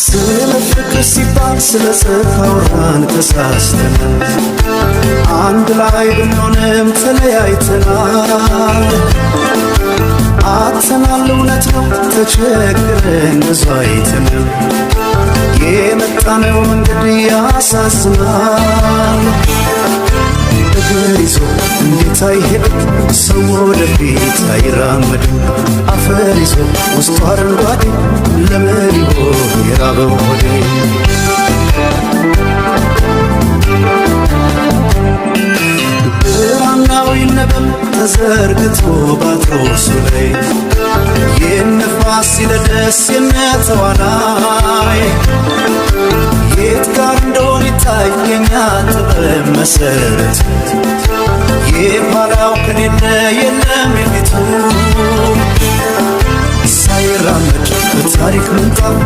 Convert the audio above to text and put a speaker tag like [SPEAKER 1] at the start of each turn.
[SPEAKER 1] ስለ ፍቅር ሲባል ስለ ጽድቅ አውራን ተሳስተናል። አንድ ላይ ብንሆንም ተለያይተናል። አጥተናል እውነት ነው ተቸግረን ብዙ አይተናል። የመጣነው መንገድ ያሳዝናል። እግር ይዞ እንዴት አይሄድም ሰው ወደፊት አይራመድም። አፈር ይዞ ውስጡ አረንጓዴ ለምን ይሆን የራበው ሆዴ? ብራናው ይነበብ ተዘርግቶ ባትሮሱ ላይ የነፋስ ሲለደስ የነተዋናይ የት ጋር እንደሆነ ይታየኛ ጥበብ መሰረት የኋላው ከሌለ የለም የፊቱ ሳይራመድ በታሪክ ምንጣፍ